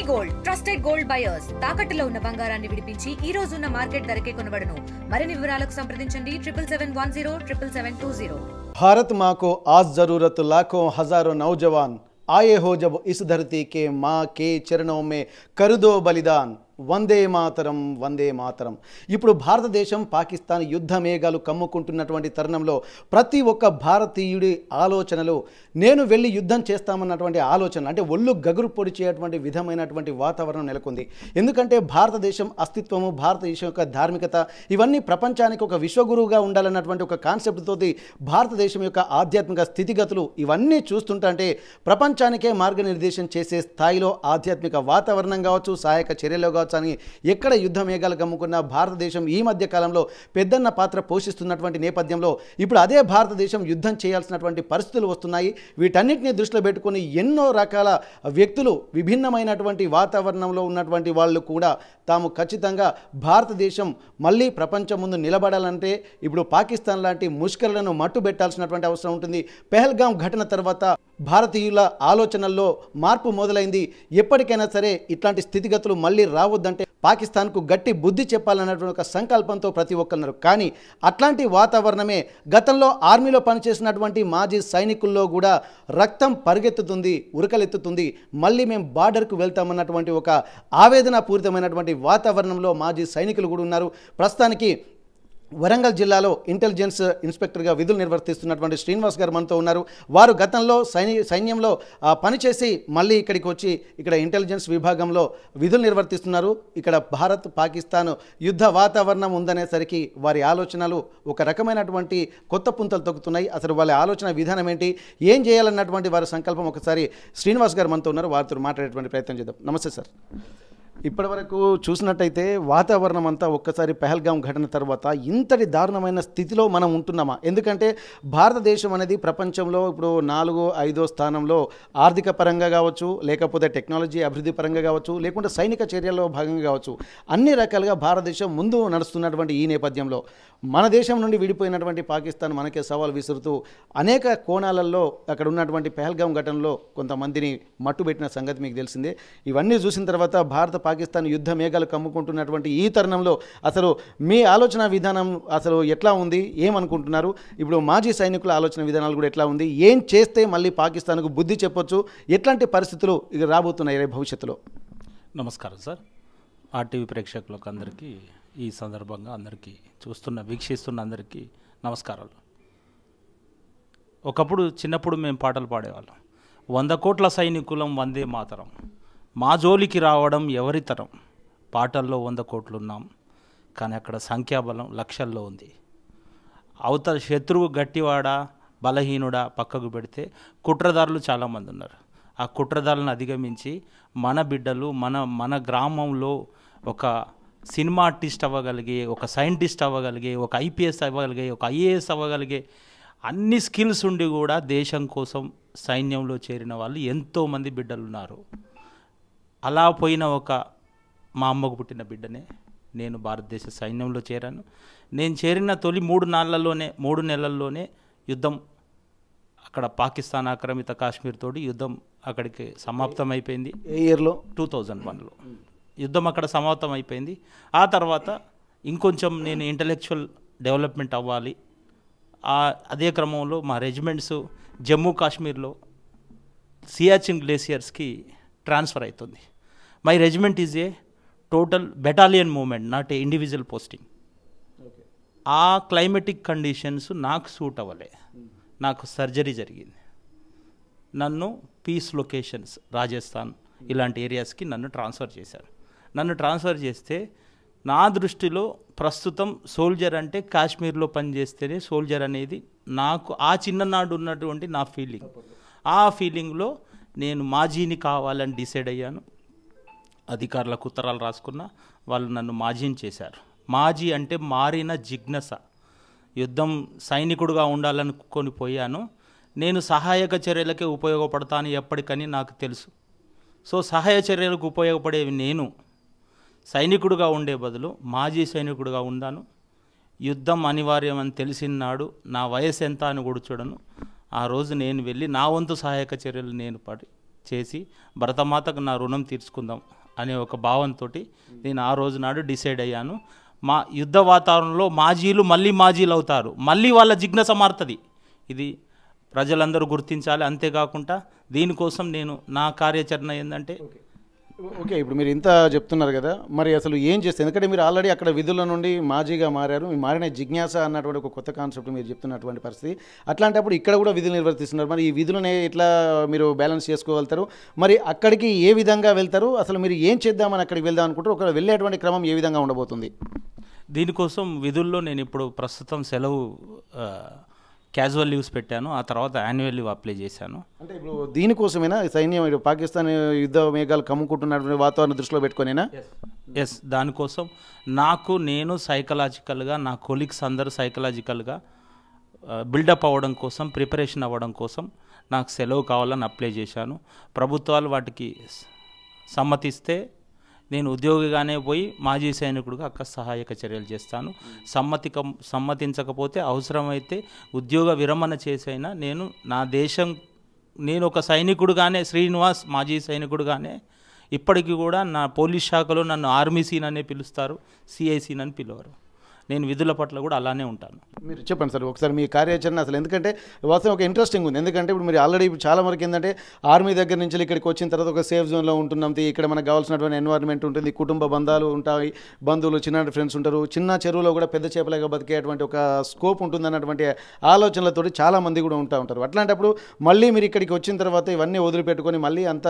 Gold trusted gold buyers తాకట్టులో ఉన్న బంగారాన్ని విడిపించి ఈ రోజు ఉన్న మార్కెట్ ధరకే కొనబడును. మరిన్ని వివరాలకు సంప్రదించండి 7710772020। भारत माँ को आज जरूरत लाखों हजारों नौजवान आए हो जब इस धरती के माँ के चरणों में कर दो बलिदान వందే మాతరం వందే మాతరం। ఇప్పుడు భారతదేశం పాకిస్తాన్ యుద్ధ మేఘాలు కమ్ముకుంటున్నటువంటి తరుణంలో ప్రతి ఒక్క భారతీయుడి ఆలోచనలు నేను వెళ్ళి యుద్ధం చేస్తామన్నటువంటి ఆలోచన, అంటే ఒళ్ళు గగురు పొడిచేటువంటి విధమైనటువంటి వాతావరణం నెలకొంది। ఎందుకంటే భారతదేశం అస్తిత్వము, భారతదేశం యొక్క ధార్మికత ఇవన్నీ ప్రపంచానికి ఒక విశ్వగురువుగా ఉండాలన్నటువంటి ఒక కాన్సెప్ట్ తోటి భారతదేశం యొక్క ఆధ్యాత్మిక స్థితిగతులు ఇవన్నీ చూస్తుంటే ప్రపంచానికే మార్గనిర్దేశం చేసే స్థాయిలో ఆధ్యాత్మిక వాతావరణం కావచ్చు, సహాయక చర్యలు కావచ్చు అని ఎక్కడ యుద్ధ మేఘాలు కమ్ముకున్న భారతదేశం ఈ మధ్య కాలంలో పెద్దన్న పాత్ర పోషిస్తున్నటువంటి నేపథ్యంలో ఇప్పుడు అదే భారతదేశం యుద్ధం చేయాల్సినటువంటి పరిస్థితులు వస్తున్నాయి। వీటన్నిటిని దృష్టిలో పెట్టుకొని ఎన్నో రకాల వ్యక్తులు విభిన్నమైనటువంటి వాతావరణంలో ఉన్నటువంటి వాళ్ళు కూడా తాము ఖచ్చితంగా భారతదేశం మళ్ళీ ప్రపంచం ముందు నిలబడాలంటే ఇప్పుడు పాకిస్తాన్ లాంటి ముష్కరులను మట్టుబెట్టాల్సినటువంటి అవసరం ఉంటుంది। పెహల్గాం ఘటన తర్వాత భారతీయుల ఆలోచనల్లో మార్పు మొదలైంది। ఎప్పటికైనా సరే ఇట్లాంటి స్థితిగతులు మళ్ళీ రావద్దంటే పాకిస్తాన్కు గట్టి బుద్ధి చెప్పాలన్నటువంటి ఒక సంకల్పంతో ప్రతి ఒక్కరున్నారు। కానీ అట్లాంటి వాతావరణమే గతంలో ఆర్మీలో పనిచేసినటువంటి మాజీ సైనికుల్లో కూడా రక్తం పరిగెత్తుతుంది, ఉరకలెత్తుతుంది। మళ్ళీ మేము బార్డర్కు వెళ్తామన్నటువంటి ఒక ఆవేదన పూరితమైనటువంటి వాతావరణంలో మాజీ సైనికులు కూడా ఉన్నారు। ప్రస్తుతానికి వరంగల్ జిల్లాలో ఇంటెలిజెన్స్ ఇన్స్పెక్టర్గా విధులు నిర్వర్తిస్తున్నటువంటి శ్రీనివాస్ గారు మనతో ఉన్నారు। వారు గతంలో సైన్యంలో పనిచేసి మళ్ళీ ఇక్కడికి వచ్చి ఇక్కడ ఇంటెలిజెన్స్ విభాగంలో విధులు నిర్వర్తిస్తున్నారు। ఇక్కడ భారత్ పాకిస్తాన్ యుద్ధ వాతావరణం ఉందనేసరికి వారి ఆలోచనలు ఒక రకమైనటువంటి కొత్త పుంతలు తొక్కుతున్నాయి। అసలు వాళ్ళ ఆలోచన విధానం ఏంటి, ఏం చేయాలన్నటువంటి వారి సంకల్పం ఒకసారి శ్రీనివాస్ గారు మనతో ఉన్నారు, వారితో మాట్లాడేటువంటి ప్రయత్నం చేద్దాం। నమస్తే సార్। ఇప్పటి వరకు చూసినట్టయితే వాతావరణం అంతా ఒక్కసారి పెహల్గాం ఘటన తర్వాత ఇంతటి దారుణమైన స్థితిలో మనం ఉంటున్నామా? ఎందుకంటే భారతదేశం అనేది ప్రపంచంలో ఇప్పుడు 4-5వ స్థానంలో ఆర్థిక పరంగా కావచ్చు, లేకపోతే టెక్నాలజీ అభివృద్ధి పరంగా కావచ్చు, లేకుంటే సైనిక చర్యల్లో భాగంగా కావచ్చు, అన్ని రకాలుగా భారతదేశం ముందు నడుస్తున్నటువంటి ఈ నేపథ్యంలో మన దేశం నుండి విడిపోయినటువంటి పాకిస్తాన్ మనకే సవాల్ విసురుతూ అనేక కోణాలలో అక్కడ ఉన్నటువంటి పెహల్గాం ఘటనలో కొంతమందిని మట్టుబెట్టిన సంగతి మీకు తెలిసిందే। ఇవన్నీ చూసిన తర్వాత భారత పాకిస్తాన్ యుద్ధ మేఘాలు కమ్ముకుంటున్నటువంటి ఈ తరుణంలో అసలు మీ ఆలోచన విధానం అసలు ఎట్లా ఉంది, ఏమనుకుంటున్నారు? ఇప్పుడు మాజీ సైనికుల ఆలోచన విధానాలు కూడా ఎట్లా ఉంది, ఏం చేస్తే మళ్ళీ పాకిస్తాన్కు బుద్ధి చెప్పొచ్చు, ఎట్లాంటి పరిస్థితులు ఇక రాబోతున్నాయి భవిష్యత్తులో? నమస్కారం సార్, ఆర్టీవీ ప్రేక్షకులకు అందరికీ ఈ సందర్భంగా అందరికీ వీక్షిస్తున్న అందరికీ నమస్కారాలు। ఒకప్పుడు చిన్నప్పుడు మేము పాటలు పాడేవాళ్ళం, 100 కోట్ల సైనికులం వందే మాతరం, మా జోలికి రావడం ఎవరి తరం, పాటల్లో 100 కోట్లు ఉన్నాం కానీ అక్కడ సంఖ్యాబలం లక్షల్లో ఉంది। అవతల శత్రువు గట్టివాడా బలహీనుడా పక్కకు పెడితే కుట్రదారులు చాలామంది ఉన్నారు। ఆ కుట్రదారులను అధిగమించి మన బిడ్డలు మన గ్రామంలో ఒక సినిమా ఆర్టిస్ట్ అవ్వగలిగే, ఒక సైంటిస్ట్ అవ్వగలిగే, ఒక ఐపీఎస్ అవ్వగలిగే, ఒక ఐఏఎస్ అవ్వగలిగే అన్ని స్కిల్స్ ఉండి కూడా దేశం కోసం సైన్యంలో చేరిన వాళ్ళు ఎంతోమంది బిడ్డలు ఉన్నారు। అలా పోయిన మా అమ్మకు పుట్టిన బిడ్డనే నేను భారతదేశ సైన్యంలో చేరాను। నేను చేరిన తొలి 3 నెలల్లోనే యుద్ధం అక్కడ పాకిస్తాన్ ఆక్రమిత కాశ్మీర్ తోటి యుద్ధం అక్కడికి సమాప్తం అయిపోయింది। ఏ ఇయర్లో? 2001లో యుద్ధం అక్కడ సమాప్తం అయిపోయింది। ఆ తర్వాత ఇంకొంచెం నేను ఇంటలెక్చువల్ డెవలప్మెంట్ అవ్వాలి, అదే క్రమంలో మా రెజిమెంట్స్ జమ్మూ కాశ్మీర్లో సియాచిన్ గ్లేసియర్స్కి ట్రాన్స్ఫర్ అవుతుంది। My regiment is a total battalion movement, not a individual posting. ఆ క్లైమేటిక్ కండిషన్స్ నాకు సూట్ అవ్వలే, నాకు సర్జరీ జరిగింది, నన్ను పీస్ లొకేషన్స్ రాజస్థాన్ ఇలాంటి ఏరియాస్కి నన్ను ట్రాన్స్ఫర్ చేశారు। నన్ను ట్రాన్స్ఫర్ చేస్తే నా దృష్టిలో ప్రస్తుతం సోల్జర్ అంటే కాశ్మీర్లో పనిచేస్తేనే సోల్జర్ అనేది నాకు ఆ చిన్ననాడు ఉన్నటువంటి నా ఫీలింగ్। ఆ ఫీలింగ్లో నేను మాజీని కావాలని డిసైడ్ అయ్యాను। అధికారులకు ఉత్తరాలు రాసుకున్నా, వాళ్ళు నన్ను మాజీని చేశారు। మాజీ అంటే మారిన జిజ్ఞాస, యుద్ధం సైనికుడుగా ఉండాలనుకొని పోయాను, నేను సహాయక చర్యలకే ఉపయోగపడతాను ఎప్పటికని నాకు తెలుసు। సో సహాయ చర్యలకు ఉపయోగపడేవి నేను సైనికుడుగా ఉండే బదులు మాజీ సైనికుడుగా ఉండాను। యుద్ధం అనివార్యం అని తెలిసినాడు నా వయసు ఎంత అని కూడా చూడను। ఆ రోజు నేను వెళ్ళి నా వంతు సహాయక చర్యలు నేను చేసి భరతమాతకు నా రుణం తీర్చుకుందాం అనే ఒక భావంతో నేను ఆ రోజు నాడు డిసైడ్ అయ్యాను. మా యుద్ధ వాతావరణంలో మాజీలు మళ్ళీ మాజీలు అవుతారు, మళ్ళీ వాళ్ళ జిజ్ఞాస మారుతుంది. ఇది ప్రజలందరూ గుర్తించాలి. అంతేకాకుండా దీనికోసం నేను నా కార్యాచరణ ఏంటంటే ఓకే, ఇప్పుడు మీరు ఇంత చెప్తున్నారు కదా, మరి అసలు ఏం చేస్తారు? ఎందుకంటే మీరు ఆల్రెడీ అక్కడ విధుల నుండి మాజీగా మారారు, మీ మారిన జిజ్ఞాస అన్నటువంటి ఒక కొత్త కాన్సెప్ట్ మీరు చెప్తున్నటువంటి పరిస్థితి. అట్లాంటప్పుడు ఇక్కడ కూడా విధులు నిర్వర్తిస్తున్నారు. మరి ఈ విధులను ఎట్లా మీరు బ్యాలెన్స్ చేసుకోగలుగుతారు? మరి అక్కడికి ఏ విధంగా వెళ్తారు? అసలు మీరు ఏం చేద్దామని అక్కడికి వెళ్దాం అనుకుంటారు? ఒక వెళ్ళేటువంటి క్రమం ఏ విధంగా ఉండబోతుంది? దీనికోసం విధుల్లో నేను ఇప్పుడు ప్రస్తుతం సెలవు క్యాజువల్ లీవ్స్ పెట్టాను. ఆ తర్వాత యాన్యువల్ లీవ్ అప్లై చేశాను. అంటే ఇప్పుడు దీనికోసమేనా సైన్యం పాకిస్తాన్ యుద్ధ మేఘాలు కమ్ముకుంటున్నటువంటి వాతావరణం దృష్టిలో పెట్టుకునేనా? ఎస్, దానికోసం నేను సైకలాజికల్గా, నా కొలీగ్స్ అందరూ సైకలాజికల్గా బిల్డప్ అవ్వడం కోసం, ప్రిపరేషన్ అవ్వడం కోసం నాకు సెలవు కావాలని అప్లై చేశాను. ప్రభుత్వాలు వాటికి సమ్మతిస్తే నేను ఉద్యోగిగానే పోయి మాజీ సైనికుడిగా అక్కడ సహాయక చర్యలు చేస్తాను. సమ్మతించకపోతే అవసరమైతే ఉద్యోగ విరమణ చేసైనా నేను ఒక సైనికుడుగానే, శ్రీనివాస్ మాజీ సైనికుడుగానే ఇప్పటికీ కూడా నా పోలీస్ శాఖలో నన్ను ఆర్మీ సీన్ అనే పిలుస్తారు, సిఐ సీన్ అని పిలవరు. నేను విధుల పట్ల కూడా అలానే ఉంటాను. మీరు చెప్పండి సార్ ఒకసారి మీ కార్యాచరణ అసలు. ఎందుకంటే వాస్తవం ఒక ఇంట్రెస్టింగ్ ఉంది. ఎందుకంటే ఇప్పుడు మీరు ఆల్రెడీ చాలా వరకు ఏంటంటే ఆర్మీ దగ్గర నుంచి ఇక్కడికి వచ్చిన తర్వాత ఒక సేఫ్ జోన్లో ఉంటున్నాం, ఇక్కడ మనకు కావాల్సినటువంటి ఎన్వైర్న్మెంట్ ఉంటుంది, కుటుంబ బంధాలు ఉంటాయి, బంధువులు, చిన్న ఫ్రెండ్స్ ఉంటారు, చిన్న చెరువులో కూడా పెద్ద చేపలుగా బతికేటువంటి ఒక స్కోప్ ఉంటుంది అన్నటువంటి ఆలోచనలతో చాలామంది కూడా ఉంటారు. అట్లాంటప్పుడు మళ్ళీ మీరు ఇక్కడికి వచ్చిన తర్వాత ఇవన్నీ వదిలిపెట్టుకొని మళ్ళీ అంత,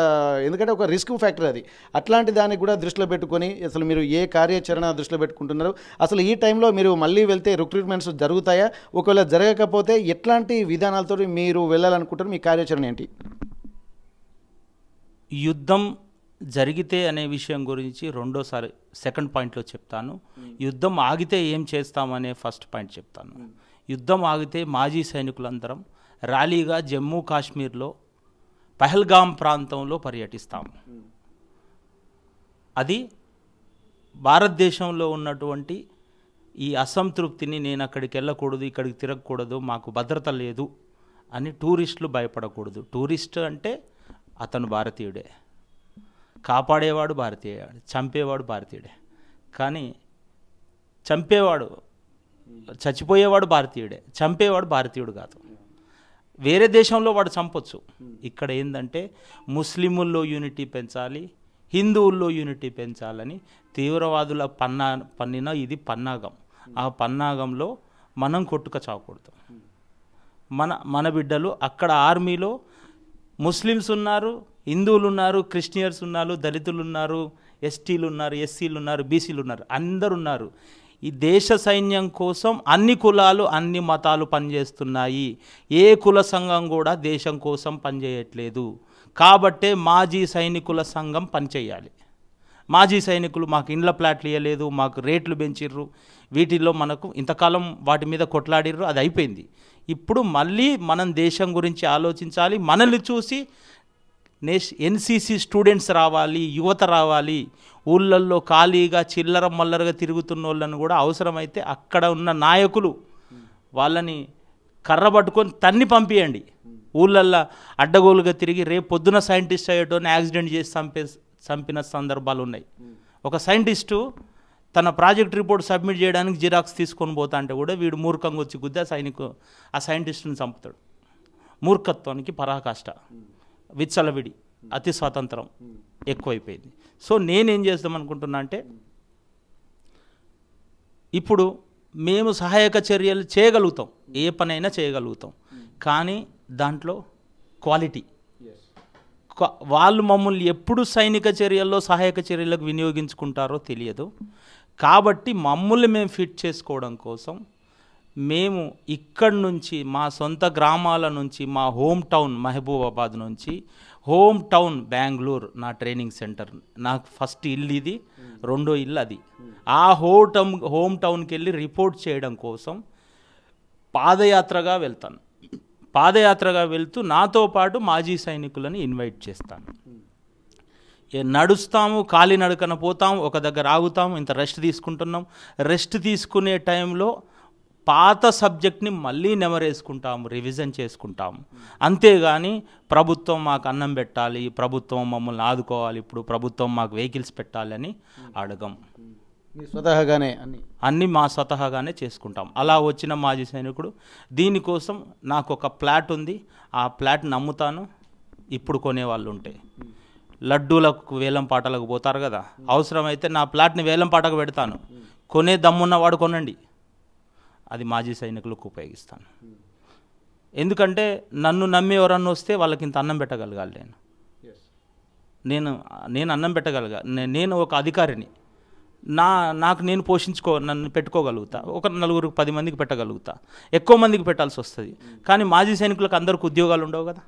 ఎందుకంటే ఒక రిస్క్ ఫ్యాక్టర్ అది, అట్లాంటి దాన్ని కూడా దృష్టిలో పెట్టుకొని అసలు మీరు ఏ కార్యాచరణ దృష్టిలో పెట్టుకుంటున్నారు? అసలు ఈ టైంలో మీరు మళ్ళీ వెళ్తే రిక్రూట్మెంట్స్ జరుగుతాయా? ఒకవేళ జరగకపోతే ఎట్లాంటి విధానాలతో మీరు వెళ్ళాలనుకుంటారు? మీ కార్యాచరణ ఏంటి? యుద్ధం జరిగితే అనే విషయం గురించి రెండోసారి సెకండ్ పాయింట్లో చెప్తాను. యుద్ధం ఆగితే ఏం చేస్తామనే ఫస్ట్ పాయింట్ చెప్తాను. యుద్ధం ఆగితే మాజీ సైనికులందరం ర్యాలీగా జమ్మూ కాశ్మీర్లో పహల్గామ్ ప్రాంతంలో పర్యటిస్తాము. అది భారతదేశంలో ఉన్నటువంటి ఈ అసంతృప్తిని, నేను అక్కడికి వెళ్ళకూడదు, ఇక్కడికి తిరగకూడదు, మాకు భద్రత లేదు అని టూరిస్టులు భయపడకూడదు. టూరిస్ట్ అంటే అతను భారతీయుడే, కాపాడేవాడు భారతీయుడే, చంపేవాడు భారతీయుడే. కానీ చచ్చిపోయేవాడు భారతీయుడే, చంపేవాడు భారతీయుడు కాదు. వేరే దేశంలో వాడు చంపొచ్చు. ఇక్కడ ఏంటంటే ముస్లిముల్లో యూనిటీ పెంచాలి, హిందువుల్లో యూనిటీ పెంచాలని తీవ్రవాదుల పన్నిన ఇది పన్నాగం. ఆ పన్నాగంలో మనం కొట్టుక చావకూడదు. మన బిడ్డలు అక్కడ ఆర్మీలో ముస్లిమ్స్ ఉన్నారు, హిందువులు ఉన్నారు, క్రిస్టియన్స్ ఉన్నారు, దళితులు ఉన్నారు, ఎస్టీలు ఉన్నారు, ఎస్సీలు ఉన్నారు, బీసీలు ఉన్నారు, అందరు ఉన్నారు. ఈ దేశ సైన్యం కోసం అన్ని కులాలు, అన్ని మతాలు పనిచేస్తున్నాయి. ఏ కుల సంఘం కూడా దేశం కోసం పనిచేయట్లేదు. కాబట్టే మాజీ సైనికుల సంఘం పనిచేయాలి. మాజీ సైనికులు మాకు ఇండ్ల ప్లాట్లు ఇవ్వలేదు, మాకు రేట్లు పెంచిర్రు, వీటిల్లో మనకు ఇంతకాలం వాటి మీద కొట్లాడిర్రు, అది అయిపోయింది. ఇప్పుడు మళ్ళీ మనం దేశం గురించి ఆలోచించాలి. మనల్ని చూసి ఎన్సీసీ స్టూడెంట్స్ రావాలి, యువత రావాలి. ఊళ్ళల్లో ఖాళీగా చిల్లర మల్లరగా తిరుగుతున్న వాళ్ళని కూడా అవసరమైతే అక్కడ ఉన్న నాయకులు వాళ్ళని కర్ర పట్టుకొని తన్ని పంపియండి. ఊళ్ళల్లో అడ్డగోలుగా తిరిగి రేపు పొద్దున సైంటిస్ట్ అయ్యేటోని యాక్సిడెంట్ చేసి చంపిన సందర్భాలు ఉన్నాయి. ఒక సైంటిస్టు తన ప్రాజెక్ట్ రిపోర్ట్ సబ్మిట్ చేయడానికి జిరాక్స్ తీసుకొని పోతా అంటే కూడా వీడు మూర్ఖంగా వచ్చి గుద్ద ఆ సైంటిస్టుని చంపుతాడు. మూర్ఖత్వానికి పరాకాష్ట, విచ్చలవిడి, అతి స్వాతంత్రం ఎక్కువైపోయింది. సో నేనేం చేద్దాం అనుకుంటున్నా అంటే, ఇప్పుడు మేము సహాయక చర్యలు చేయగలుగుతాం, ఏ పనైనా చేయగలుగుతాం, కానీ దాంట్లో క్వాలిటీ. వాళ్ళు మమ్మల్ని ఎప్పుడు సైనిక చర్యల్లో సహాయక చర్యలకు వినియోగించుకుంటారో తెలియదు. కాబట్టి మమ్మల్ని మేము ఫిట్ చేసుకోవడం కోసం మేము ఇక్కడి నుంచి, మా సొంత గ్రామాల నుంచి, మా హోమ్ టౌన్ మహబూబాబాద్ నుంచి హోమ్ టౌన్ బెంగళూరు నా ట్రైనింగ్ సెంటర్, నాకు ఫస్ట్ ఇల్లు ఇది, రెండో ఇల్లు అది. ఆ హోమ్ టౌన్కి వెళ్ళి రిపోర్ట్ చేయడం కోసం పాదయాత్రగా వెళ్తాను. పాదయాత్రగా వెళ్తూ నాతో పాటు మాజీ సైనికులను ఇన్వైట్ చేస్తాను. నడుస్తాము, కాలినడకన పోతాము, ఒక దగ్గర ఆగుతాము, ఇంత రెస్ట్ తీసుకుంటున్నాం. రెస్ట్ తీసుకునే టైంలో పాత సబ్జెక్ట్ని మళ్ళీ నెమరేసుకుంటాము, రివిజన్ చేసుకుంటాము. అంతేగాని ప్రభుత్వం మాకు అన్నం పెట్టాలి, ప్రభుత్వం మమ్మల్ని ఆదుకోవాలి, ఇప్పుడు ప్రభుత్వం మాకు వెహికల్స్ పెట్టాలి అని అడగం. స్వతహాగానే అన్నీ మా స్వతహాగానే చేసుకుంటాం. అలా వచ్చిన మాజీ సైనికుడు. దీనికోసం నాకు ఒక ప్లాట్ ఉంది, ఆ ప్లాట్ని అమ్ముతాను. ఇప్పుడు కొనేవాళ్ళు ఉంటే లడ్డూలకు వేలం పాటలకు పోతారు కదా, అవసరమైతే నా ప్లాట్ని వేలం పాటకు పెడతాను. కొనే దమ్మున్నవాడు కొనండి, అది మాజీ సైనికులకు ఉపయోగిస్తాను. ఎందుకంటే నన్ను నమ్మి ఎవరన్నా వస్తే వాళ్ళకి ఇంత అన్నం పెట్టగలగాలి. నేను అన్నం పెట్టగలగా, నేను ఒక అధికారిని, నాకు నేను నన్ను పెట్టుకోగలుగుతా. ఒక 4-10 మందికి పెట్టగలుగుతా, ఎక్కువ మందికి పెట్టాల్సి వస్తుంది. కానీ మాజీ సైనికులకు అందరికి ఉద్యోగాలు ఉండవు కదా.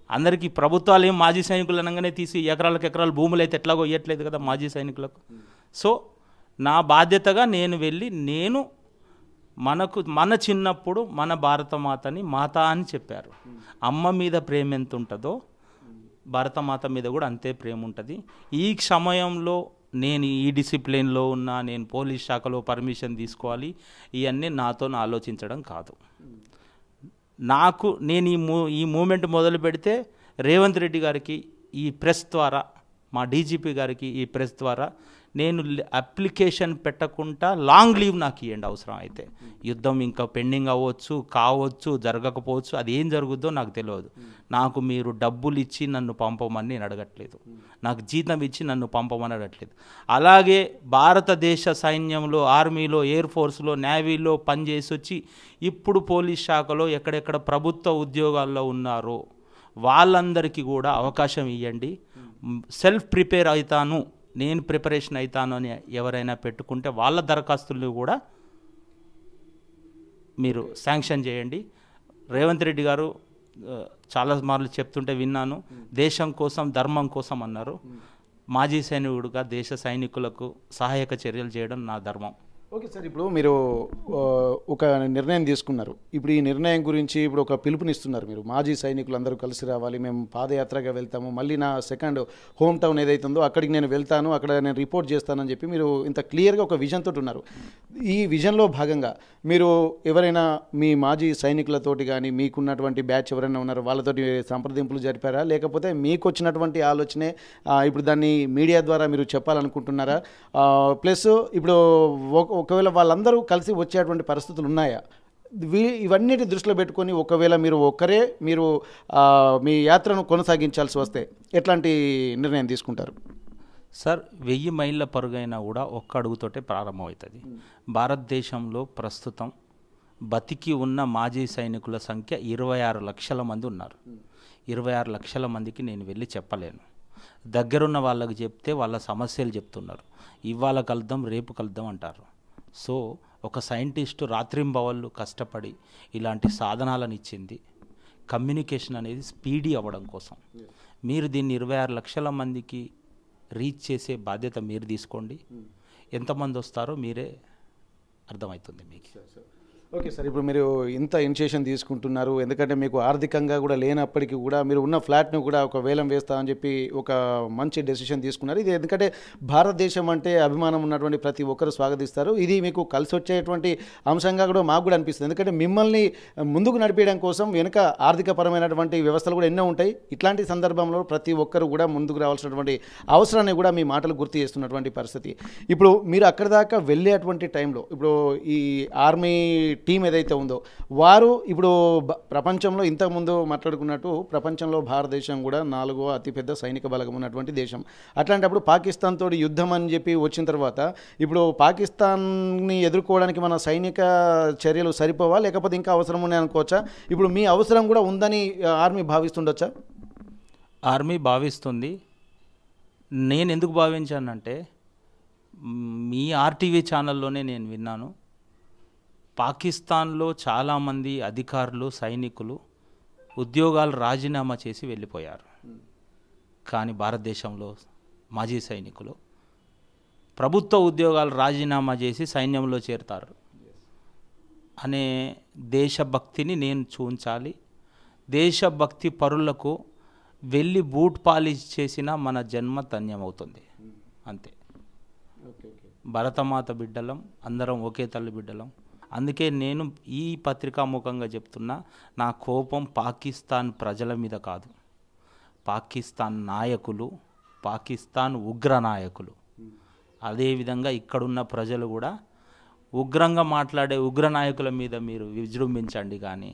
అందరికీ ప్రభుత్వాలు ఏం మాజీ సైనికులు అనగానే తీసి ఎకరాలు భూములు అయితే ఎట్లాగో ఇవ్వట్లేదు కదా మాజీ సైనికులకు. సో నా బాధ్యతగా నేను వెళ్ళి, మన చిన్నప్పుడు మన భారతమాతని మాత అని చెప్పారు. అమ్మ మీద ప్రేమ ఎంత ఉంటుందో భారతమాత మీద కూడా అంతే ప్రేమ ఉంటుంది. ఈ సమయంలో నేను ఈ డిసిప్లిన్లో ఉన్నా, నేను పోలీస్ శాఖలో పర్మిషన్ తీసుకోవాలి, ఇవన్నీ నాతో ఆలోచించడం కాదు. నేను ఈ మూమెంట్ మొదలు పెడితే రేవంత్ రెడ్డి గారికి ఈ ప్రెస్ ద్వారా, మా డీజీపీ గారికి ఈ ప్రెస్ ద్వారా నేను అప్లికేషన్ పెట్టకుండా లాంగ్ లీవ్ నాకు ఇవ్వండి అవసరం అయితే. యుద్ధం ఇంకా పెండింగ్ కావచ్చు, జరగకపోవచ్చు, అది ఏం జరుగుద్దో నాకు తెలియదు. నాకు మీరు డబ్బులు ఇచ్చి నన్ను పంపమని నేను అడగట్లేదు, నాకు జీతం ఇచ్చి నన్ను పంపమని అడగట్లేదు. అలాగే భారతదేశ సైన్యంలో, ఆర్మీలో, ఎయిర్ ఫోర్స్లో, నేవీలో పనిచేసి వచ్చి ఇప్పుడు పోలీస్ శాఖలో ఎక్కడెక్కడ ప్రభుత్వ ఉద్యోగాల్లో ఉన్నారో వాళ్ళందరికీ కూడా అవకాశం ఇవ్వండి. సెల్ఫ్ ప్రిపేర్ అవుతాను, నేను ప్రిపరేషన్ అవుతాను అని ఎవరైనా పెట్టుకుంటే వాళ్ళ దరఖాస్తులు కూడా మీరు శాంక్షన్ చేయండి. రేవంత్ రెడ్డి గారు చాలా మార్లు చెప్తుంటే విన్నాను, దేశం కోసం ధర్మం కోసం అన్నారు. మాజీ సైనికుడుగా దేశ సైనికులకు సహాయక చర్యలు చేయడం నా ధర్మం. ఓకే సార్, ఇప్పుడు మీరు ఒక నిర్ణయం తీసుకున్నారు. ఇప్పుడు ఈ నిర్ణయం గురించి ఇప్పుడు ఒక పిలుపునిస్తున్నారు. మీరు మాజీ సైనికులు అందరూ కలిసి రావాలి, మేము పాదయాత్రగా వెళ్తాము, మళ్ళీ నా సెకండ్ హోమ్ టౌన్ ఏదైతే ఉందో అక్కడికి నేను వెళ్తాను, అక్కడ నేను రిపోర్ట్ చేస్తానని చెప్పి మీరు ఇంత క్లియర్గా ఒక విజన్ తోటి ఉన్నారు. ఈ విజన్లో భాగంగా మీరు ఎవరైనా మీ మాజీ సైనికులతోటి కానీ మీకున్నటువంటి బ్యాచ్ ఎవరైనా ఉన్నారో వాళ్ళతోటి సంప్రదింపులు జరిపారా, లేకపోతే మీకు వచ్చినటువంటి ఆలోచనే ఇప్పుడు దాన్ని మీడియా ద్వారా మీరు చెప్పాలనుకుంటున్నారా? ప్లస్ ఇప్పుడు ఒకవేళ వాళ్ళందరూ కలిసి వచ్చేటువంటి పరిస్థితులు ఉన్నాయా? ఇవన్నిటి దృష్టిలో పెట్టుకొని ఒకవేళ మీరు మీ యాత్రను కొనసాగించాల్సి వస్తే ఎట్లాంటి నిర్ణయం తీసుకుంటారు? సార్, 1000 మైళ్ళ పరుగైనా కూడా ఒక్క అడుగుతోటే ప్రారంభమవుతుంది. భారతదేశంలో ప్రస్తుతం బతికి ఉన్న మాజీ సైనికుల సంఖ్య 26 లక్షల మంది ఉన్నారు. 26 లక్షల మందికి నేను వెళ్ళి చెప్పలేను. దగ్గరున్న వాళ్ళకి చెప్తే వాళ్ళ సమస్యలు చెప్తున్నారు. ఇవాళ కలుద్దాం, రేపు కలుద్దాం అంటారు. సో ఒక సైంటిస్టు రాత్రింబవళ్ళు కష్టపడి ఇలాంటి సాధనాలను ఇచ్చింది కమ్యూనికేషన్ అనేది స్పీడీ అవ్వడం కోసం. మీరు దీన్ని 26 లక్షల మందికి రీచ్ చేసే బాధ్యత మీరు తీసుకోండి. ఎంతమంది వస్తారో మీరే అర్థమవుతుంది మీకు. ఓకే సార్, ఇప్పుడు మీరు ఇంత ఇనిషియేషన్ తీసుకుంటున్నారు, ఎందుకంటే మీకు ఆర్థికంగా కూడా లేనప్పటికీ కూడా మీరు ఉన్న ఫ్లాట్ను కూడా ఒక వేలం వేస్తామని చెప్పి ఒక మంచి డెసిషన్ తీసుకున్నారు. ఇది ఎందుకంటే భారతదేశం అంటే అభిమానం ఉన్నటువంటి ప్రతి ఒక్కరు స్వాగతిస్తారు. ఇది మీకు కలిసి వచ్చేటువంటి అంశంగా కూడా మాకు కూడా అనిపిస్తుంది. ఎందుకంటే మిమ్మల్ని ముందుకు నడిపేయడం కోసం వెనుక ఆర్థికపరమైనటువంటి వ్యవస్థలు కూడా ఎన్నో ఉంటాయి. ఇట్లాంటి సందర్భంలో ప్రతి ఒక్కరు కూడా ముందుకు రావాల్సినటువంటి అవసరాన్ని కూడా మీ మాటలు గుర్తు చేస్తున్నటువంటి పరిస్థితి. ఇప్పుడు మీరు అక్కడి దాకా వెళ్ళేటువంటి టైంలో ఇప్పుడు ఈ ఆర్మీ టీం ఏదైతే ఉందో వారు ఇప్పుడు ప్రపంచంలో ఇంతకుముందు మాట్లాడుకున్నట్టు ప్రపంచంలో భారతదేశం కూడా 4వ అతిపెద్ద సైనిక బలగం ఉన్నటువంటి దేశం. అట్లాంటప్పుడు పాకిస్తాన్ తోటి యుద్ధం అని చెప్పి వచ్చిన తర్వాత ఇప్పుడు పాకిస్తాన్ని ఎదుర్కోవడానికి మన సైనిక చర్యలు సరిపోవా, లేకపోతే ఇంకా అవసరం ఉన్నాయి అనుకోవచ్చా? ఇప్పుడు మీ అవసరం కూడా ఉందని ఆర్మీ భావిస్తుండొచ్చా? ఆర్మీ భావిస్తుంది. నేను ఎందుకు భావించానంటే మీ ఆర్టీవీ ఛానల్లోనే నేను విన్నాను, పాకిస్తాన్లో చాలామంది అధికారులు, సైనికులు ఉద్యోగాలు రాజీనామా చేసి వెళ్ళిపోయారు. కానీ భారతదేశంలో మాజీ సైనికులు ప్రభుత్వ ఉద్యోగాలు రాజీనామా చేసి సైన్యంలో చేరుతారు అనే దేశభక్తిని నేను చూంచాలి. దేశభక్తి పరులకు వెళ్ళి బూట్ పాలిష్ చేసిన మన జన్మ ధన్యమవుతుంది. అంతే. భరతమాత బిడ్డలం, అందరం ఒకే తల్లి బిడ్డలం. అందుకే నేను ఈ పత్రికాముఖంగా చెప్తున్నా, నా కోపం పాకిస్తాన్ ప్రజల మీద కాదు, పాకిస్తాన్ నాయకులు, పాకిస్తాన్ ఉగ్ర నాయకులు, అదేవిధంగా ఇక్కడున్న ప్రజలు కూడా ఉగ్రంగా మాట్లాడే ఉగ్ర నాయకుల మీద మీరు విజృంభించండి. కానీ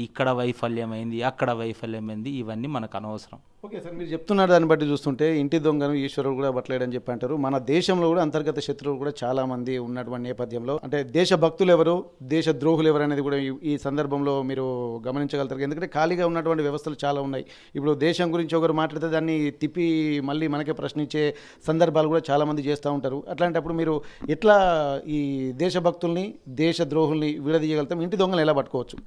ఇక్కడ వైఫల్యమైంది, అక్కడ వైఫల్యమైంది, ఇవన్నీ మనకు అనవసరం. ఓకే సార్, మీరు చెప్తున్నారు దాన్ని బట్టి చూస్తుంటే ఇంటి దొంగను ఈశ్వరుడు కూడా బట్టలేడని చెప్పి అంటారు. మన దేశంలో కూడా అంతర్గత శత్రువులు కూడా చాలా మంది ఉన్నటువంటి నేపథ్యంలో అంటే దేశభక్తులు ఎవరు, దేశ ద్రోహులు ఎవరు అనేది కూడా ఈ సందర్భంలో మీరు గమనించగలుగుతారు. ఎందుకంటే ఖాళీగా ఉన్నటువంటి వ్యవస్థలు చాలా ఉన్నాయి. ఇప్పుడు దేశం గురించి ఒకరు మాట్లాడితే దాన్ని తిప్పి మళ్ళీ మనకే ప్రశ్నించే సందర్భాలు కూడా చాలామంది చేస్తూ ఉంటారు. అట్లాంటప్పుడు మీరు ఎట్లా ఈ దేశభక్తుల్ని దేశ ద్రోహుల్ని విడదీయగలుగుతాం? ఇంటి దొంగలు ఎలా పట్టుకోవచ్చు?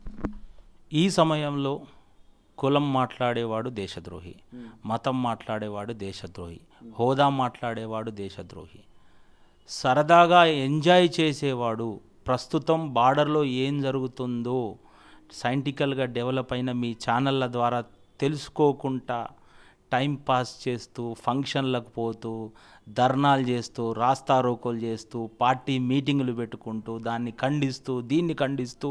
ఈ సమయంలో కులం మాట్లాడేవాడు దేశద్రోహి, మతం మాట్లాడేవాడు దేశద్రోహి, హోదా మాట్లాడేవాడు దేశద్రోహి, సరదాగా ఎంజాయ్ చేసేవాడు ప్రస్తుతం బార్డర్లో ఏం జరుగుతుందో సైంటిఫికల్గా డెవలప్ అయిన మీ ఛానళ్ళ ద్వారా తెలుసుకోకుండా టైం పాస్ చేస్తూ, ఫంక్షన్లకు పోతూ, ధర్నాలు చేస్తూ, రాస్తారోకోలు చేస్తూ, పార్టీ మీటింగులు పెట్టుకుంటూ, దాన్ని ఖండిస్తూ, దీన్ని ఖండిస్తూ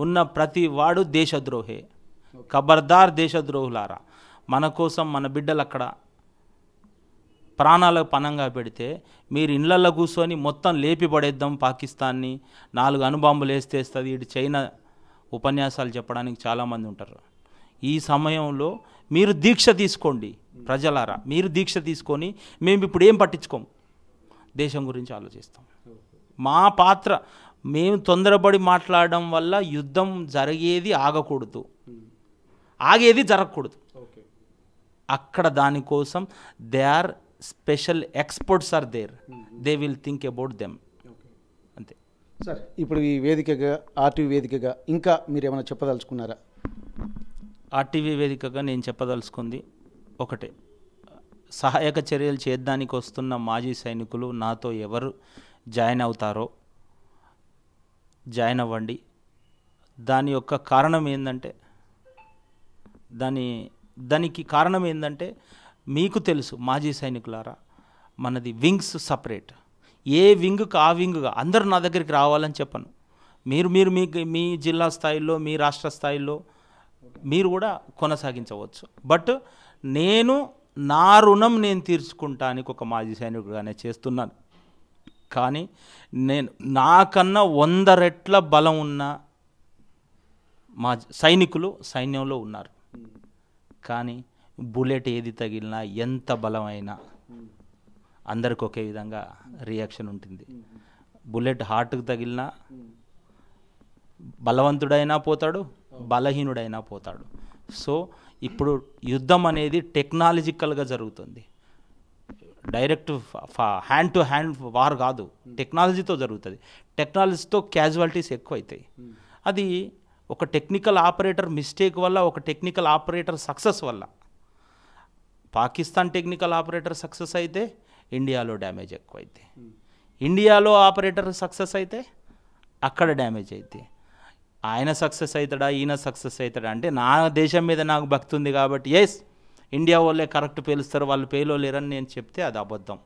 ఉన్న ప్రతి వాడు దేశద్రోహే. ఖబర్దార్ దేశద్రోహులారా, మన కోసం మన బిడ్డలు అక్కడ ప్రాణాలకు పణంగా పెడితే మీరు ఇళ్లల్లో కూర్చొని మొత్తం లేపి పడేద్దాం పాకిస్తాన్ని, 4 అణుబాంబులు వేస్తేస్తుంది, ఇటు చైనా ఉపన్యాసాలు చెప్పడానికి చాలామంది ఉంటారు. ఈ సమయంలో మీరు దీక్ష తీసుకోండి ప్రజలారా, మీరు దీక్ష తీసుకొని మేము ఇప్పుడు ఏం పట్టించుకోము, దేశం గురించి ఆలోచిస్తాం. మా పాత్ర, మేము తొందరపడి మాట్లాడడం వల్ల యుద్ధం జరిగేది ఆగకూడదు, ఆగేది జరగకూడదు. అక్కడ దానికోసం they are special experts are there, they will think about them. అంతే సార్. ఇప్పుడు ఈ వేదికగా, ఆర్టీవీ వేదికగా ఇంకా మీరు ఏమైనా చెప్పదలుచుకున్నారా? ఆర్టీవీ వేదికగా నేను చెప్పదలుచుకుంది ఒకటే, సహాయక చర్యలు చేద్దానికి వస్తున్న మాజీ సైనికులు నాతో ఎవరు జాయిన్ అవుతారో జాయిన్ అవ్వండి. దాని యొక్క కారణం ఏంటంటే దానికి కారణం ఏంటంటే మీకు తెలుసు మాజీ సైనికులారా, మనది వింగ్స్ సపరేట్. ఏ వింగ్కి ఆ వింగ్గా అందరూ నా దగ్గరికి రావాలని చెప్పను. మీరు మీ జిల్లా స్థాయిలో, మీ రాష్ట్ర స్థాయిలో మీరు కూడా కొనసాగించవచ్చు. బట్ నేను నా రుణం నేను తీర్చుకుంటానికి ఒక మాజీ సైనికుడిగానే చేస్తున్నాను. కానీ నేను నాకన్నా 100 రెట్ల బలం ఉన్న మా సైనికులు సైన్యంలో ఉన్నారు. కానీ బుల్లెట్ ఏది తగిలినా, ఎంత బలమైనా అందరికి ఒకే విధంగా రియాక్షన్ ఉంటుంది. బుల్లెట్ హార్ట్కి తగిలినా బలవంతుడైనా పోతాడు, బలహీనుడైనా పోతాడు. సో ఇప్పుడు యుద్ధం అనేది టెక్నాలజికల్గా జరుగుతుంది, direct hand to hand war కాదు, టెక్నాలజీతో జరుగుతుంది. టెక్నాలజీతో క్యాజువాలిటీస్ ఎక్కువ అవుతాయి. అది ఒక టెక్నికల్ ఆపరేటర్ మిస్టేక్ వల్ల, ఒక టెక్నికల్ ఆపరేటర్ సక్సెస్ వల్ల. పాకిస్తాన్ టెక్నికల్ ఆపరేటర్ సక్సెస్ అయితే ఇండియాలో డ్యామేజ్ ఎక్కువ అయితే, ఇండియాలో ఆపరేటర్ సక్సెస్ అయితే అక్కడ డ్యామేజ్ అయితే, ఆయన సక్సెస్ అవుతాడా ఈయన సక్సెస్ అవుతాడా అంటే నా దేశం మీద నాకు భక్తి ఉంది కాబట్టి ఎస్ ఇండియా వాళ్ళే కరెక్ట్ పేలుస్తారు, వాళ్ళు పేలోలేరని నేను చెప్తే అది అబద్ధం.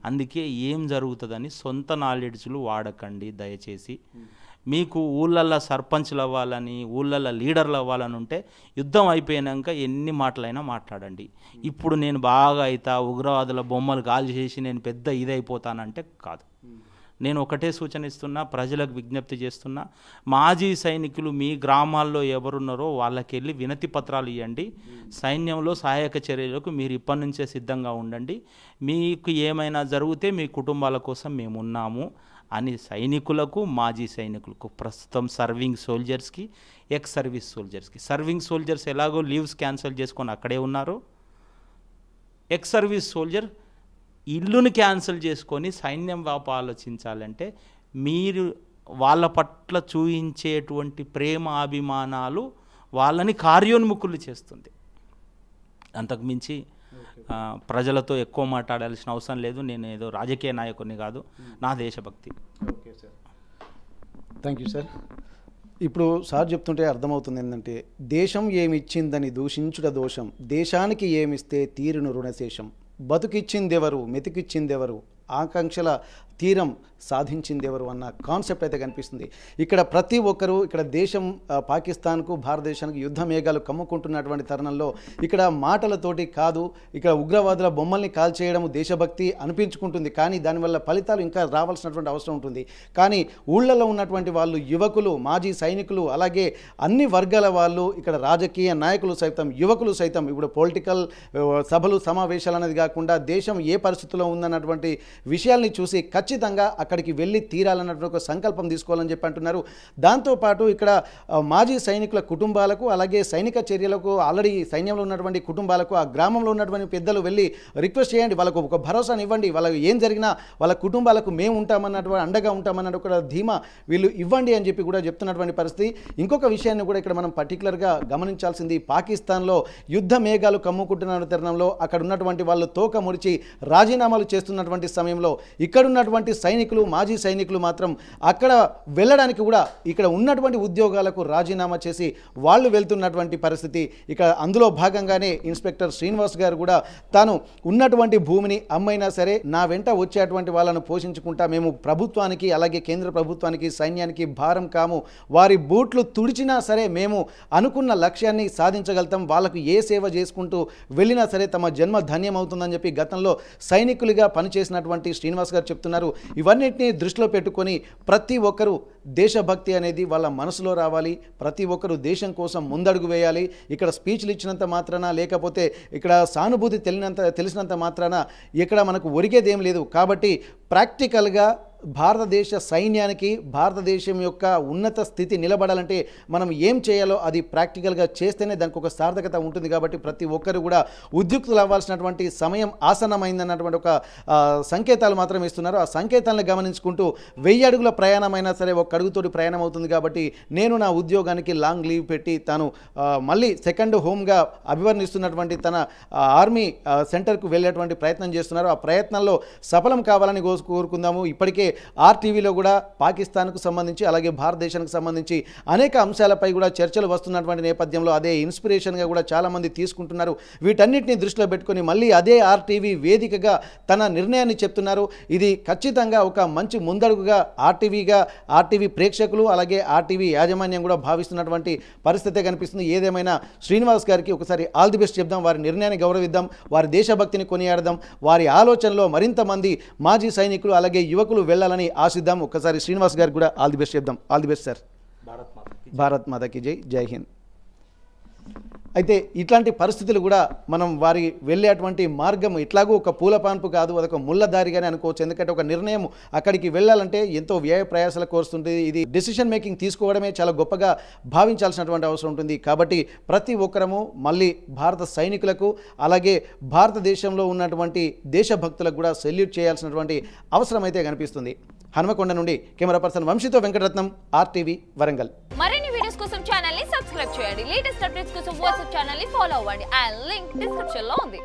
అందుకే ఏం జరుగుతుందని సొంత నాలెడ్జ్లు వాడకండి దయచేసి. మీకు ఊళ్ళల్లో సర్పంచ్లు అవ్వాలని, ఊళ్ళల్లో లీడర్లు అవ్వాలని ఉంటే యుద్ధం అయిపోయాక ఎన్ని మాటలైనా మాట్లాడండి. ఇప్పుడు నేను బాగా అవుతా, ఉగ్రవాదుల బొమ్మలు గాలి చేసి నేను పెద్ద ఇదైపోతానంటే కాదు. నేను ఒకటే సూచన ఇస్తున్నా, ప్రజలకు విజ్ఞప్తి చేస్తున్నా, మాజీ సైనికులు మీ గ్రామాల్లో ఎవరున్నారో వాళ్ళకి వెళ్ళి వినతి పత్రాలు ఇవ్వండి. సైన్యంలో సహాయక చర్యలకు మీరు ఇప్పటి నుంచే సిద్ధంగా ఉండండి. మీకు ఏమైనా జరిగితే మీ కుటుంబాల కోసం మేము ఉన్నాము అని సైనికులకు, మాజీ సైనికులకు, ప్రస్తుతం సర్వింగ్ సోల్జర్స్కి, ఎక్స్ సర్వీస్ సోల్జర్స్కి. సర్వింగ్ సోల్జర్స్ ఎలాగో లీవ్స్ క్యాన్సిల్ చేసుకొని అక్కడే ఉన్నారు, ఎక్స్ సర్వీస్ సోల్జర్ ఇల్లుని క్యాన్సిల్ చేసుకొని సైన్యం వైపు ఆలోచించాలంటే మీరు వాళ్ళ పట్ల చూపించేటువంటి ప్రేమ అభిమానాలు వాళ్ళని కార్యోన్ముఖులు చేస్తుంది. అంతకుమించి ప్రజలతో ఎక్కువ మాట్లాడాల్సిన అవసరం లేదు. నేను ఏదో రాజకీయ నాయకుడిని కాదు, నా దేశభక్తి. Okay sir, thank you sir. ఇప్పుడు సార్ చెప్తుంటే అర్థమవుతుంది ఏంటంటే, దేశం ఏమి ఇచ్చిందని దూషించుట దోషం, దేశానికి ఏమిస్తే తీరును రుణశేషం, బతుకిచ్చిందెవరు మెతుకిచ్చిందెవరు, ఆకాంక్షల తీరం సాధించింది ఎవరు అన్న కాన్సెప్ట్ అయితే కనిపిస్తుంది. ఇక్కడ ప్రతి ఒక్కరూ ఇక్కడ దేశం పాకిస్తాన్కు భారతదేశానికి యుద్ధ మేఘాలు కమ్ముకుంటున్నటువంటి తరుణంలో ఇక్కడ మాటలతోటి కాదు, ఇక్కడ ఉగ్రవాదుల బొమ్మల్ని కాల్చేయడం దేశభక్తి అనిపించుకుంటుంది, కానీ దానివల్ల ఫలితాలు ఇంకా రావాల్సినటువంటి అవసరం ఉంటుంది. కానీ ఊళ్ళలో ఉన్నటువంటి వాళ్ళు, యువకులు, మాజీ సైనికులు, అలాగే అన్ని వర్గాల వాళ్ళు, ఇక్కడ రాజకీయ నాయకులు సైతం, యువకులు సైతం ఇప్పుడు పొలిటికల్ సభలు సమావేశాలు అనేది కాకుండా దేశం ఏ పరిస్థితిలో ఉందన్నటువంటి విషయాల్ని చూసి ఖచ్చితంగా అక్కడికి వెళ్ళి తీరాలన్నటువంటి ఒక సంకల్పం తీసుకోవాలని చెప్పి అంటున్నారు. దాంతోపాటు ఇక్కడ మాజీ సైనికుల కుటుంబాలకు, అలాగే సైనిక చర్యలకు ఆల్రెడీ సైన్యంలో ఉన్నటువంటి కుటుంబాలకు, ఆ గ్రామంలో ఉన్నటువంటి పెద్దలు వెళ్ళి రిక్వెస్ట్ చేయండి, వాళ్ళకు ఒక భరోసాని ఇవ్వండి, వాళ్ళకి ఏం జరిగినా వాళ్ళ కుటుంబాలకు మేము ఉంటామన్నటువంటి, అండగా ఉంటామన్నట్టు ఒక ధీమా వీళ్ళు ఇవ్వండి అని చెప్పి కూడా చెప్తున్నటువంటి పరిస్థితి. ఇంకొక విషయాన్ని కూడా ఇక్కడ మనం పర్టికులర్గా గమనించాల్సింది, పాకిస్తాన్లో యుద్ధ మేఘాలు కమ్ముకుంటున్న తరుణంలో అక్కడ ఉన్నటువంటి వాళ్ళు తోక ముడిచి రాజీనామాలు చేస్తున్నటువంటి సమయంలో ఇక్కడున్నటువంటి సైనికులు, మాజీ సైనికులు మాత్రం అక్కడ వెళ్ళడానికి కూడా ఇక్కడ ఉన్నటువంటి ఉద్యోగాలకు రాజీనామా చేసి వాళ్ళు వెళ్తున్నటువంటి పరిస్థితి. ఇక అందులో భాగంగానే ఇన్స్పెక్టర్ శ్రీనివాస్ గారు కూడా తాను ఉన్నటువంటి భూమిని అమ్మైనా సరే నా వెంట వచ్చేటువంటి వాళ్ళను పోషించుకుంటా, మేము ప్రభుత్వానికి అలాగే కేంద్ర ప్రభుత్వానికి సైన్యానికి భారం కాము, వారి బూట్లు తుడిచినా సరే మేము అనుకున్న లక్ష్యాన్ని సాధించగలుగుతాం, వాళ్ళకు ఏ సేవ చేసుకుంటూ వెళ్ళినా సరే తమ జన్మ ధన్యమవుతుందని చెప్పి గతంలో సైనికులుగా పనిచేసినటువంటి శ్రీనివాస్ గారు చెప్తున్నారు. ఇవన్నిటిని దృష్టిలో పెట్టుకొని ప్రతి ఒక్కరూ దేశభక్తి అనేది వాళ్ళ మనసులో రావాలి, ప్రతి ఒక్కరూ దేశం కోసం ముందడుగు వేయాలి. ఇక్కడ స్పీచ్లు ఇచ్చినంత మాత్రాన, లేకపోతే ఇక్కడ సానుభూతి తెలిసినంత మాత్రాన ఇక్కడ మనకు ఒరిగేదేం లేదు. కాబట్టి ప్రాక్టికల్గా భారతదేశ సైన్యానికి, భారతదేశం యొక్క ఉన్నత స్థితి నిలబడాలంటే మనం ఏం చేయాలో అది ప్రాక్టికల్గా చేస్తేనే దానికి ఒక సార్థకత ఉంటుంది. కాబట్టి ప్రతి ఒక్కరు కూడా ఉద్యుక్తులు అవ్వాల్సినటువంటి సమయం ఆసన్నమైందన్నటువంటి ఒక సంకేతాలు మాత్రం ఇస్తున్నారు. ఆ సంకేతాలను గమనించుకుంటూ 1000 అడుగుల ప్రయాణమైనా సరే ఒక అడుగుతోటి ప్రయాణం అవుతుంది. కాబట్టి నేను నా ఉద్యోగానికి లాంగ్ లీవ్ పెట్టి తాను మళ్ళీ సెకండ్ హోమ్గా అభివర్ణిస్తున్నటువంటి తన ఆర్మీ సెంటర్కు వెళ్ళేటువంటి ప్రయత్నం చేస్తున్నారు. ఆ ప్రయత్నంలో సఫలం కావాలని కోరుకుందాము. ఇప్పటికే ఆర్టీవీలో కూడా పాకిస్తాన్కు సంబంధించి అలాగే భారతదేశానికి సంబంధించి అనేక అంశాలపై కూడా చర్చలు వస్తున్నటువంటి నేపథ్యంలో అదే ఇన్స్పిరేషన్గా కూడా చాలామంది తీసుకుంటున్నారు. వీటన్నిటిని దృష్టిలో పెట్టుకొని మళ్ళీ అదే ఆర్టీవీ వేదికగా తన నిర్ణయాన్ని చెప్తున్నారు. ఇది ఖచ్చితంగా ఒక మంచి ముందడుగుగా ఆర్టీవీ ప్రేక్షకులు అలాగే ఆర్టీవీ యాజమాన్యం కూడా భావిస్తున్నటువంటి పరిస్థితే కనిపిస్తుంది. ఏదేమైనా శ్రీనివాస్ గారికి ఒకసారి ఆల్ ది బెస్ట్ చెప్దాం, వారి నిర్ణయాన్ని గౌరవిద్దాం, వారి దేశభక్తిని కొనియాడదాం, వారి ఆలోచనలో మరింత మంది మాజీ సైనికులు అలాగే యువకులు వెళ్ళాలని ఆశిద్దాం. ఒక్కసారి శ్రీనివాస్ గారికి కూడా ఆల్ ది బెస్ట్ చెప్దాం. All the best sir. Bharat మాతాకి జై. జై హింద్. అయితే ఇట్లాంటి పరిస్థితులు కూడా మనం వారి వెళ్ళేటువంటి మార్గం ఇట్లాగూ ఒక పూలపాన్పు కాదు, అదొక ముళ్ళదారిగానే అనుకోవచ్చు. ఎందుకంటే ఒక నిర్ణయం అక్కడికి వెళ్ళాలంటే ఎంతో వ్యయ ప్రయాసాలు కోరుతుంటుంది. ఇది డెసిషన్ మేకింగ్ తీసుకోవడమే చాలా గొప్పగా భావించాల్సినటువంటి అవసరం ఉంటుంది. కాబట్టి ప్రతి ఒక్కరము మళ్ళీ భారత సైనికులకు అలాగే భారతదేశంలో ఉన్నటువంటి దేశభక్తులకు కూడా సెల్యూట్ చేయాల్సినటువంటి అవసరం అయితే కనిపిస్తుంది. హనుమకొండ నుండి కెమెరా పర్సన్ వంశీతో వెంకటరత్నం, ఆర్టీవీ వరంగల్. మరిన్ని వీడియోస్ కోసం ఛానల్ ని సబ్స్క్రైబ్ చేయండి. లేటెస్ట్ అప్డేట్స్ కోసం వాట్సాప్ ఛానల్ ని ఫాలో అవ్వండి. ఆ లింక్ డిస్క్రిప్షన్ లో ఉంది.